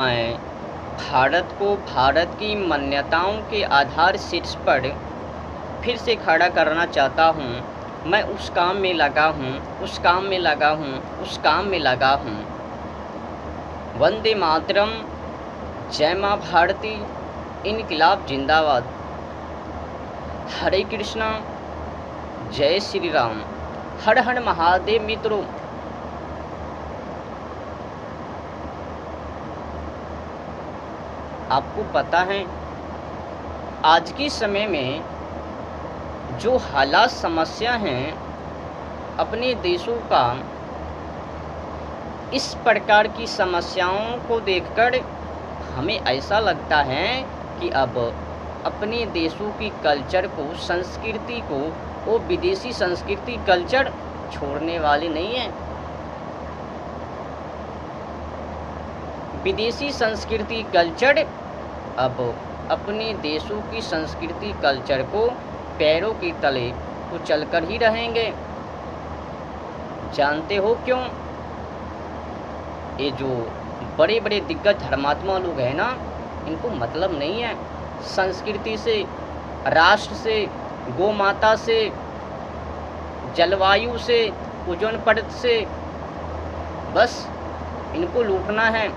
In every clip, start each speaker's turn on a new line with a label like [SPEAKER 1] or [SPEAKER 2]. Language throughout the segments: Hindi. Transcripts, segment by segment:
[SPEAKER 1] मैं भारत को भारत की मान्यताओं के आधार शीर्ष पर फिर से खड़ा करना चाहता हूँ। मैं उस काम में लगा हूँ, उस काम में लगा हूँ, उस काम में लगा हूँ। वंदे मातरम, जय माँ भारती, इनकलाब जिंदाबाद, हरे कृष्णा, जय श्री राम, हर हर महादेव। मित्रों, आपको पता है आज के समय में जो हालात समस्या हैं अपने देशों का, इस प्रकार की समस्याओं को देखकर हमें ऐसा लगता है कि अब अपने देशों की कल्चर को, संस्कृति को वो विदेशी संस्कृति कल्चर छोड़ने वाले नहीं हैं। विदेशी संस्कृति कल्चर अब अपने देशों की संस्कृति कल्चर को पैरों के तले कुचलकर ही रहेंगे। जानते हो क्यों? ये जो बड़े बड़े दिग्गज धर्मात्मा लोग हैं ना, इनको मतलब नहीं है संस्कृति से, राष्ट्र से, गौ माता से, जलवायु से, ओजोन परत से। बस इनको लूटना है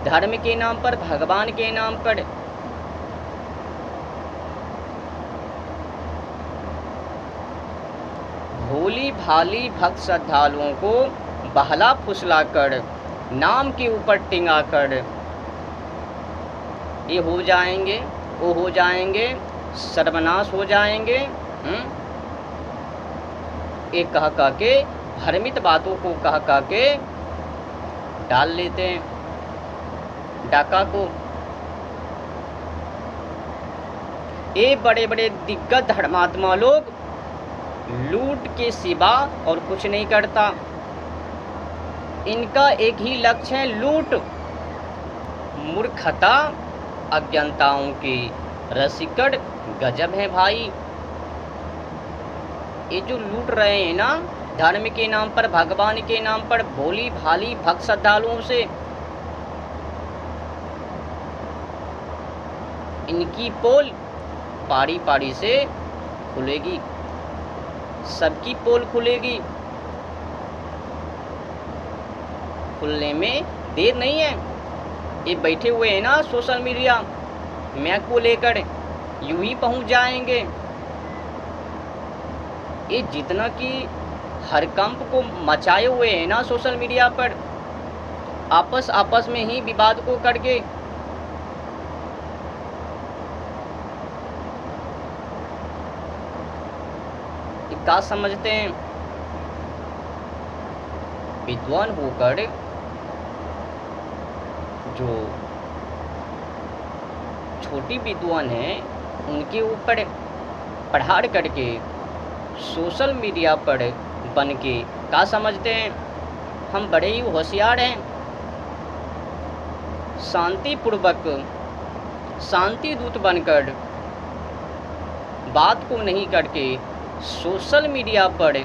[SPEAKER 1] धर्म के नाम पर, भगवान के नाम पर। भोली भाली भक्त श्रद्धालुओं को बहला फुसलाकर, नाम के ऊपर टिंगाकर ये हो जाएंगे, वो हो जाएंगे, सर्वनाश हो जाएंगे। ये कह के, भ्रमित बातों को कह के डाल लेते हैं डाका को। ये बड़े बड़े दिग्गज धर्मात्मा लोग लूट के सिवा और कुछ नहीं करता। इनका एक ही लक्ष्य है, लूट। मूर्खता, अज्ञानताओं की रसीकड़ गजब है भाई। ये जो लूट रहे हैं ना धर्म के नाम पर, भगवान के नाम पर, भोली भाली भक्त श्रद्धालुओं से, इनकी पोल पारी पारी से खुलेगी, सबकी पोल खुलेगी। खुलने में देर नहीं है। ये बैठे हुए हैं ना सोशल मीडिया मैक को लेकर, यूं ही पहुंच जाएंगे। ये जितना कि हरकंप को मचाए हुए हैं ना सोशल मीडिया पर, आपस में ही विवाद को करके। क्या समझते हैं? विद्वान होकर जो छोटी विद्वान हैं उनके ऊपर पढ़ाड़ करके सोशल मीडिया पर बन के क्या समझते हैं? हम बड़े ही होशियार हैं। शांतिपूर्वक शांति दूत बनकर बात को नहीं करके सोशल मीडिया पर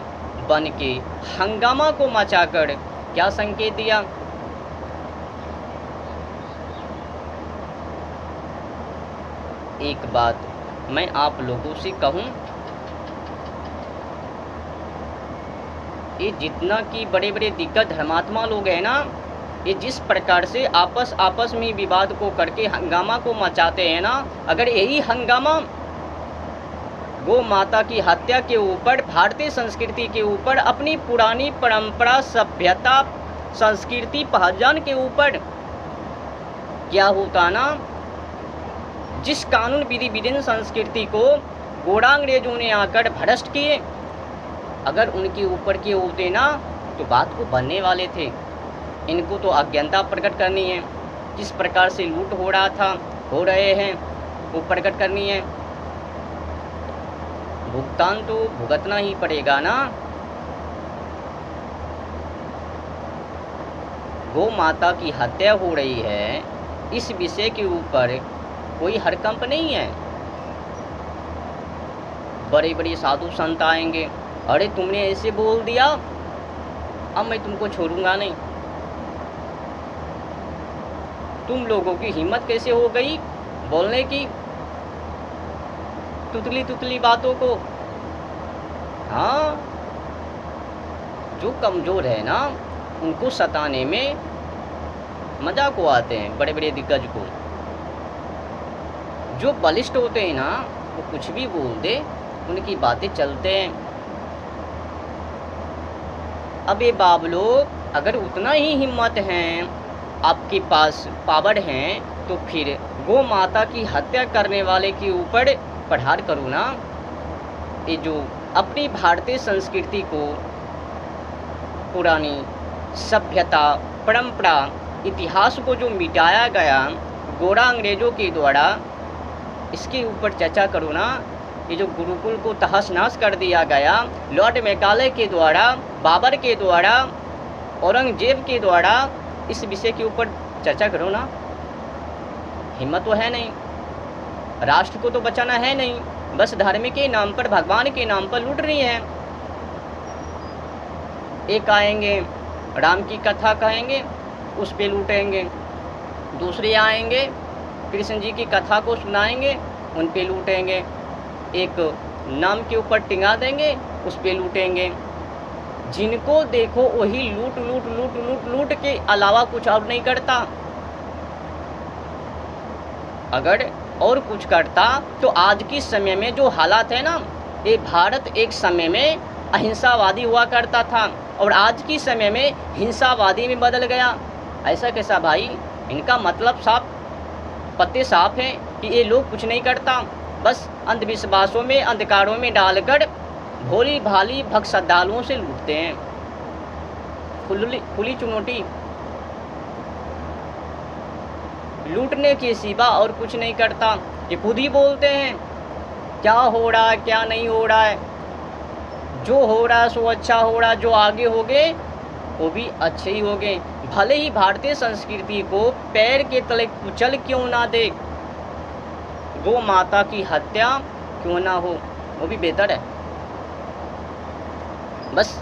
[SPEAKER 1] बन के हंगामा को मचाकर क्या संकेत दिया? एक बात मैं आप लोगों से कहूं, ये जितना कि बड़े बड़े दिग्गज धर्मात्मा लोग हैं ना, ये जिस प्रकार से आपस में विवाद को करके हंगामा को मचाते हैं ना, अगर यही हंगामा गौ माता की हत्या के ऊपर, भारतीय संस्कृति के ऊपर, अपनी पुरानी परंपरा, सभ्यता, संस्कृति, पहचान के ऊपर क्या होता ना, जिस कानून विधि विधान संस्कृति को गोरा अंग्रेजों ने आकर भ्रष्ट किए, अगर उनके ऊपर के होते ना तो बात को बनने वाले थे। इनको तो अज्ञानता प्रकट करनी है। जिस प्रकार से लूट हो रहा था, हो रहे हैं, वो प्रकट करनी है। भुगतान तो भुगतना ही पड़ेगा ना। गौ माता की हत्या हो रही है, इस विषय के ऊपर कोई हरकंप नहीं है। बड़े बड़े साधु संत आएंगे, अरे तुमने ऐसे बोल दिया, अब मैं तुमको छोड़ूंगा नहीं। तुम लोगों की हिम्मत कैसे हो गई बोलने की तुतली तुतली बातों को। हाँ, जो कमज़ोर है ना उनको सताने में मज़ा को आते हैं बड़े बड़े दिग्गज को। जो बलिष्ठ होते हैं ना वो कुछ भी बोल दे, उनकी बातें चलते हैं। अब ये बाबलो अगर उतना ही हिम्मत है आपके पास पावर हैं तो फिर गौ माता की हत्या करने वाले के ऊपर प्रहार करो ना। ये जो अपनी भारतीय संस्कृति को, पुरानी सभ्यता, परंपरा, इतिहास को जो मिटाया गया गोरा अंग्रेज़ों के द्वारा, इसके ऊपर चर्चा करो ना। ये जो गुरुकुल को तहस नहस कर दिया गया लॉर्ड मैकाले के द्वारा, बाबर के द्वारा, औरंगजेब के द्वारा, इस विषय के ऊपर चर्चा करो ना। हिम्मत तो है नहीं, राष्ट्र को तो बचाना है नहीं, बस धर्म के नाम पर, भगवान के नाम पर लूट रही हैं। एक आएंगे राम की कथा कहेंगे, उस पे लूटेंगे। दूसरे आएंगे कृष्ण जी की कथा को सुनाएंगे, उन पे लूटेंगे। एक नाम के ऊपर टिंगा देंगे, उस पे लूटेंगे। जिनको देखो वही लूट लूट लूट लूट लूट के अलावा कुछ और नहीं करता। अगर और कुछ करता तो आज की समय में जो हालात है ना, ये भारत एक समय में अहिंसावादी हुआ करता था और आज की समय में हिंसावादी में बदल गया। ऐसा कैसा भाई? इनका मतलब साफ, पत्ते साफ हैं कि ये लोग कुछ नहीं करता, बस अंधविश्वासों में, अंधकारों में डालकर भोली भाली भक्त श्रद्धालुओं से लूटते हैं। खुली चुनौती, लूटने के सिवा और कुछ नहीं करता। ये खुद ही बोलते हैं क्या हो रहा है, क्या नहीं हो रहा है। जो हो रहा है सो अच्छा हो रहा है, जो आगे हो गए वो भी अच्छे ही हो गए। भले ही भारतीय संस्कृति को पैर के तले कुचल क्यों ना दे, गौ माता की हत्या क्यों ना हो, वो भी बेहतर है। बस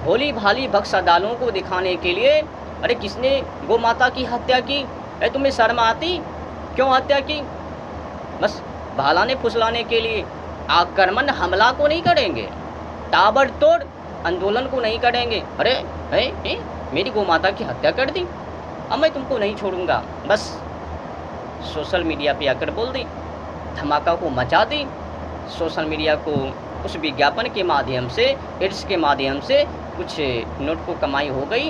[SPEAKER 1] भोली भाली भक्त श्रद्धालुओं को दिखाने के लिए, अरे किसने गौ माता की हत्या की, अरे तुम्हें शर्म आती, क्यों हत्या की? बस बहलाने फुसलाने के लिए। आक्रमण हमला को नहीं करेंगे, ताबड़तोड़ आंदोलन को नहीं करेंगे। अरे है मेरी गौ माता की हत्या कर दी, अब मैं तुमको नहीं छोड़ूंगा। बस सोशल मीडिया पे आकर बोल दी, धमाका को मचा दी। सोशल मीडिया को उस विज्ञापन के माध्यम से, एड्स के माध्यम से कुछ नोट को कमाई हो गई,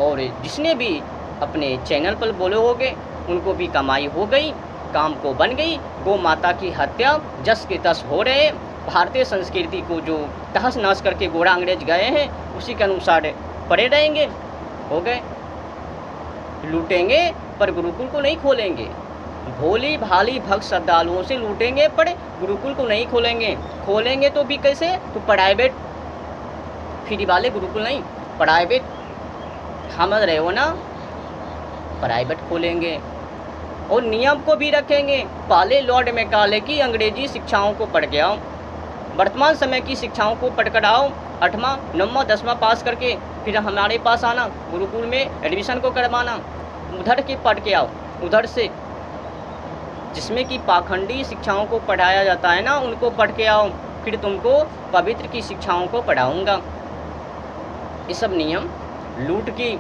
[SPEAKER 1] और जिसने भी अपने चैनल पर बोले होंगे उनको भी कमाई हो गई, काम को बन गई। गौ माता की हत्या जस के तस हो रहे हैं। भारतीय संस्कृति को जो तहस नहस करके गोरा अंग्रेज गए हैं उसी के अनुसार पड़े रहेंगे। हो गए, लूटेंगे पर गुरुकुल को नहीं खोलेंगे। भोली भाली भक्त श्रद्धालुओं से लूटेंगे पर गुरुकुल को नहीं खोलेंगे। खोलेंगे तो भी कैसे? तो प्राइवेट, फ्री वाले गुरुकुल नहीं, प्राइवेट, समझ रहे हो ना, प्राइवेट खोलेंगे और नियम को भी रखेंगे। पहले लॉर्ड मैकाले की अंग्रेजी शिक्षाओं को पढ़ के आओ, वर्तमान समय की शिक्षाओं को पढ़ कर आओ, 8वां 9वां 10वां पास करके फिर हमारे पास आना, गुरुकुल में एडमिशन को करवाना। उधर के पढ़ के आओ, उधर से जिसमें कि पाखंडी शिक्षाओं को पढ़ाया जाता है ना, उनको पढ़ के आओ, फिर तुमको पवित्र की शिक्षाओं को पढ़ाऊँगा। ये सब नियम लूट की